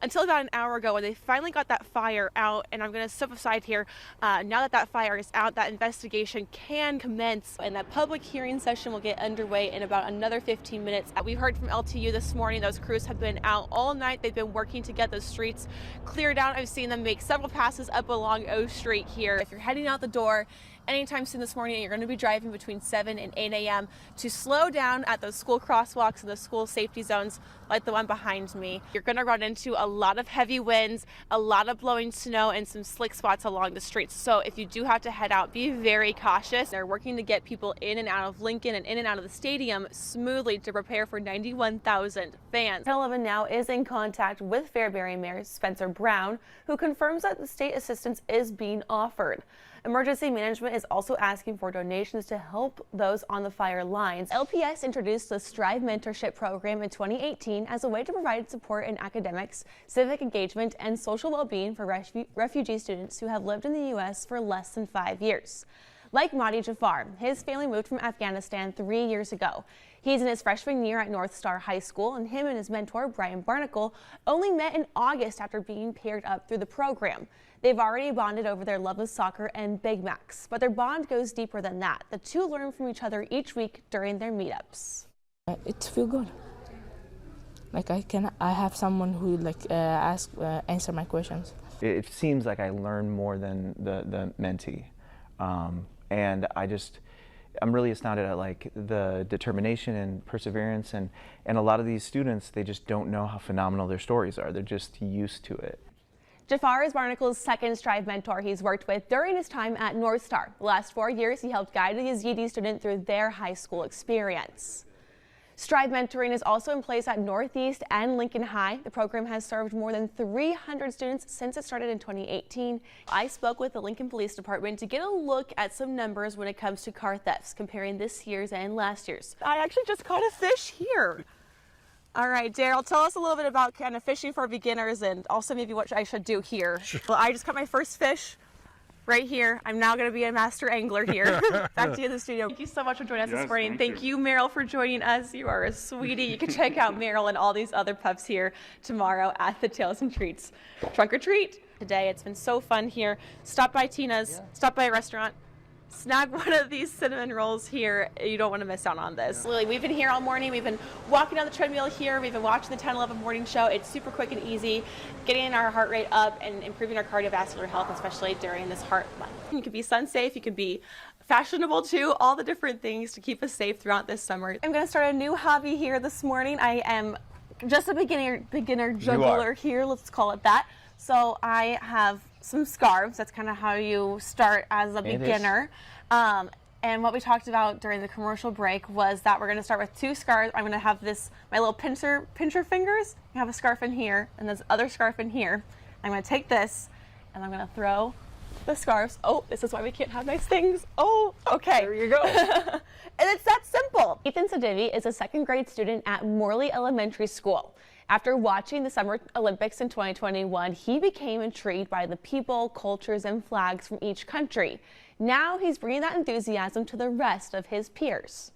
until about an hour ago when they finally got that fire out. And I'm going to step aside here. Now that that fire is out, that investigation can commence, and that public hearing session will get underway in about another 15 minutes. We've heard from LTU this morning. Those crews have been out all night. They've been working to get those streets cleared out. I've seen them make several passes up along O Street here. If you're heading out the door anytime soon this morning and you're going to be driving between 7 and 8 a.m. to slow down at those school crosswalks and the school safety zones like the one behind me. You're going to run into a lot of heavy winds, a lot of blowing snow, and some slick spots along the streets. So if you do have to head out, be very cautious. They're working to get people in and out of Lincoln and in and out of the stadium smoothly to prepare for 91,000 fans. 11 now is in contact with Fairbury Mayor Spencer Brown, who confirms that the state assistance is being offered. Emergency management is also asking for donations to help those on the fire lines. LPS introduced the Strive Mentorship Program in 2018 as a way to provide support in academics, civic engagement, and social well-being for refugee students who have lived in the U.S. for less than 5 years. Like Mahdi Jafar, his family moved from Afghanistan 3 years ago. He's in his freshman year at North Star High School, and him and his mentor, Brian Barnacle, only met in August after being paired up through the program. They've already bonded over their love of soccer and Big Macs, but their bond goes deeper than that. The two learn from each other each week during their meetups. It feels good. Like I have someone who answer my questions. It seems like I learn more than the mentee. And I'm really astounded at like the determination and perseverance, and a lot of these students, they just don't know how phenomenal their stories are. They're just used to it. Jafar is Barnacle's second Strive mentor he's worked with during his time at North Star. The last 4 years, he helped guide a Yazidi student through their high school experience. Strive mentoring is also in place at Northeast and Lincoln High. The program has served more than 300 students since it started in 2018. I spoke with the Lincoln Police Department to get a look at some numbers when it comes to car thefts, comparing this year's and last year's. I actually just caught a fish here. All right, Daryl, tell us a little bit about kind of fishing for beginners and also maybe what I should do here. Sure. Well, I just caught my first fish right here. I'm now going to be a master angler here. Back to you in the studio. Thank you so much for joining us this morning. Thank you, Meryl, for joining us. You are a sweetie. You can check out Meryl and all these other pups here tomorrow at the Tales and Treats Trunk or Treat. Today, it's been so fun here. Stop by Tina's, stop by a restaurant. Snag one of these cinnamon rolls here. You don't want to miss out on this. Lily, we've been here all morning. We've been walking on the treadmill here. We've been watching the 10-11 morning show. It's super quick and easy, getting our heart rate up and improving our cardiovascular health, especially during this heart month. You can be sun safe. You can be fashionable too. All the different things to keep us safe throughout this summer. I'm going to start a new hobby here this morning. I am just a beginner juggler here. Let's call it that. So I have some scarves. That's kind of how you start as a beginner. And what we talked about during the commercial break was that we're going to start with 2 scarves. I'm going to have my little pincher fingers. I have a scarf in here and this other scarf in here. I'm going to take this and I'm going to throw the scarves. Oh, this is why we can't have nice things. Oh, okay. There you go. And it's that simple. Ethan Sadivi is a 2nd grade student at Morley Elementary School. After watching the Summer Olympics in 2021, he became intrigued by the people, cultures, and flags from each country. Now he's bringing that enthusiasm to the rest of his peers.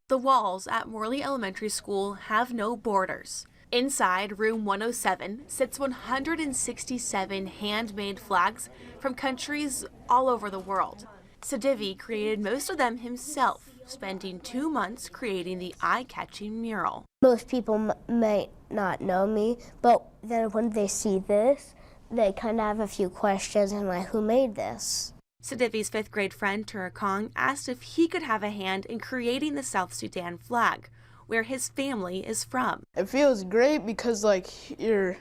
The walls at Morley Elementary School have no borders. Inside room 107 sits 167 handmade flags from countries all over the world. Sadivi created most of them himself, spending 2 months creating the eye-catching mural. Most people might not know me, but then when they see this, they kind of have a few questions and like, who made this? Sadivi's 5th grade friend, Turakong, asked if he could have a hand in creating the South Sudan flag, where his family is from. It feels great because like you're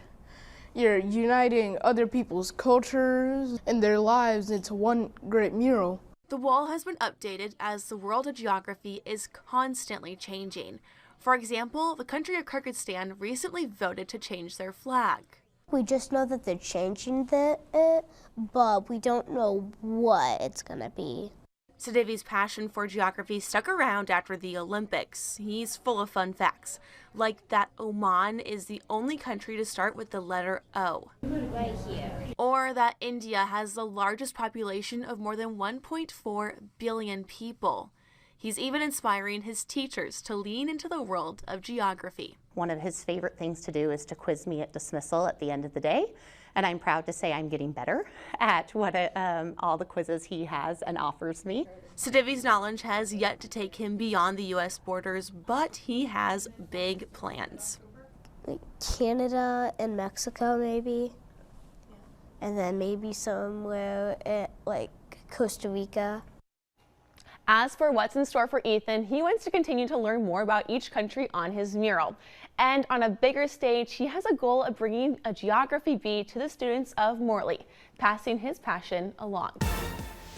uniting other people's cultures and their lives into one great mural. The wall has been updated as the world of geography is constantly changing. For example, the country of Kyrgyzstan recently voted to change their flag. We just know that they're changing it, but we don't know what it's gonna be. Sadivi's passion for geography stuck around after the Olympics. He's full of fun facts, like that Oman is the only country to start with the letter O. Right here. Or that India has the largest population of more than 1.4 billion people. He's even inspiring his teachers to lean into the world of geography. One of his favorite things to do is to quiz me at dismissal at the end of the day. And I'm proud to say I'm getting better at what all the quizzes he has and offers me. Sedivi's knowledge has yet to take him beyond the U.S. borders, but he has big plans. Like Canada and Mexico, maybe. And then maybe somewhere like Costa Rica. As for what's in store for Ethan, he wants to continue to learn more about each country on his mural. And on a bigger stage, he has a goal of bringing a geography bee to the students of Morley, passing his passion along.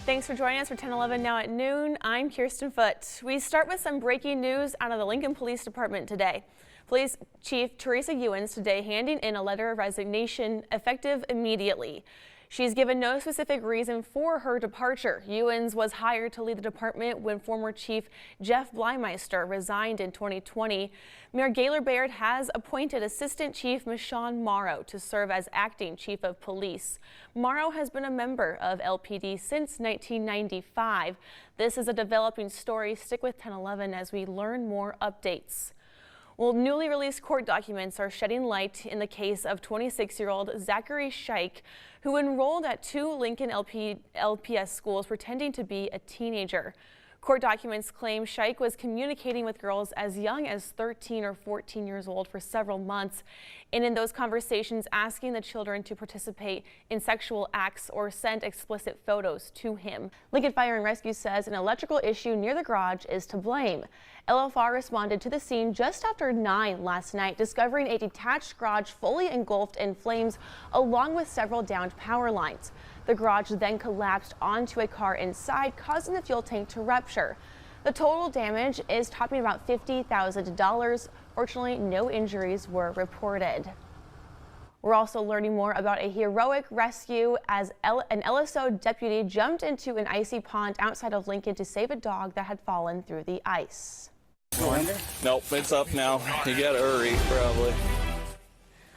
Thanks for joining us for 10/11 Now at Noon. I'm Kierstin Foote. We start with some breaking news out of the Lincoln Police Department today. Police Chief Teresa Ewens today handing in a letter of resignation effective immediately. She's given no specific reason for her departure. Ewens was hired to lead the department when former Chief Jeff Blymeister resigned in 2020. Mayor Gaylor Baird has appointed Assistant Chief Michonne Morrow to serve as acting Chief of Police. Morrow has been a member of LPD since 1995. This is a developing story. Stick with 10/11 as we learn more updates. Well, newly released court documents are shedding light in the case of 26-year-old Zachary Scheich, who enrolled at 2 Lincoln LPS schools pretending to be a teenager. Court documents claim Scheich was communicating with girls as young as 13 or 14 years old for several months, and in those conversations asking the children to participate in sexual acts or send explicit photos to him. Lincoln Fire and Rescue says an electrical issue near the garage is to blame. LFR responded to the scene just after 9 last night, discovering a detached garage fully engulfed in flames along with several downed power lines. The garage then collapsed onto a car inside, causing the fuel tank to rupture. The total damage is topping about $50,000. Fortunately, no injuries were reported. We're also learning more about a heroic rescue as an LSO deputy jumped into an icy pond outside of Lincoln to save a dog that had fallen through the ice. Nope, it's up now. You gotta hurry, probably.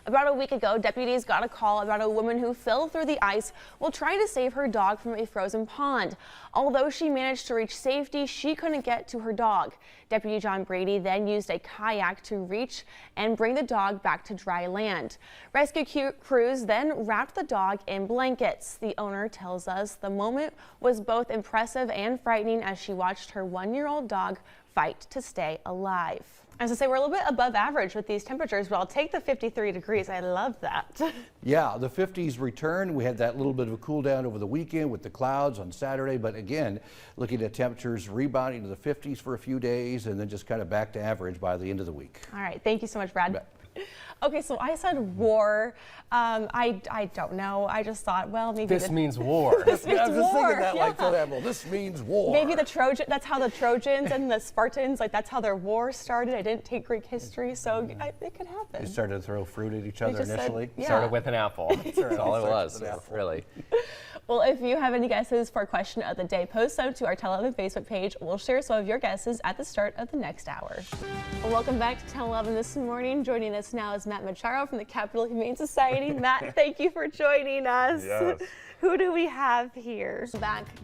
About a week ago, deputies got a call about a woman who fell through the ice while trying to save her dog from a frozen pond. Although she managed to reach safety, she couldn't get to her dog. Deputy John Brady then used a kayak to reach and bring the dog back to dry land. Rescue crews then wrapped the dog in blankets. The owner tells us the moment was both impressive and frightening as she watched her 1-year-old dog fight to stay alive. As I say, we're a little bit above average with these temperatures, but I'll take the 53 degrees. I love that. Yeah, the 50s return. We had that little bit of a cool down over the weekend with the clouds on Saturday, but again, looking at temperatures rebounding to the 50s for a few days and then just kind of back to average by the end of the week. All right, thank you so much, Brad. Okay, so I said war. I don't know. I just thought, well, maybe this means war. This means I was just war. thinking that like Phil Admiral, this means war. Maybe the Trojan, that's how the Trojans and the Spartans, like that's how their war started. I didn't take Greek history, so it could happen. They started to throw fruit at each other initially. Yeah. Started with an apple. That's all it was, really. Well, if you have any guesses for question of the day, post them to our 10/11 Facebook page. We'll share some of your guesses at the start of the next hour. Well, welcome back to 10/11 this morning. Joining us now is Matt Macharo from the Capital Humane Society. Matt, thank you for joining us. Yes. Who do we have here?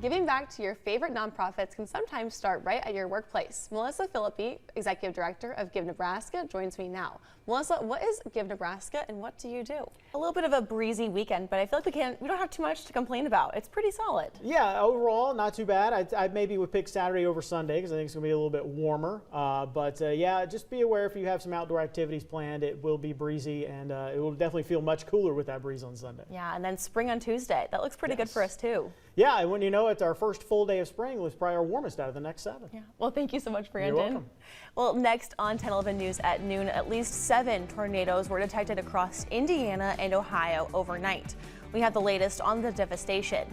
Giving back to your favorite nonprofits can sometimes start right at your workplace. Melissa Philippi, Executive Director of Give Nebraska, joins me now. Melissa, what is Give Nebraska and what do you do? A little bit of a breezy weekend, but I feel like we don't have too much to complain about. It's pretty solid. Yeah, overall, not too bad. I maybe would pick Saturday over Sunday because I think it's going to be a little bit warmer. Yeah, just be aware if you have some outdoor activities planned, it will be breezy and it will definitely feel much cooler with that breeze on Sunday. Yeah, and then spring on Tuesday. That looks pretty good for us too. Yeah, and when you know it's our first full day of spring, it was probably our warmest out of the next 7. Yeah. Well, thank you so much, Brandon. You're welcome. Well, next on 10/11 News at noon, at least 7 tornadoes were detected across Indiana and Ohio overnight. We have the latest on the devastation.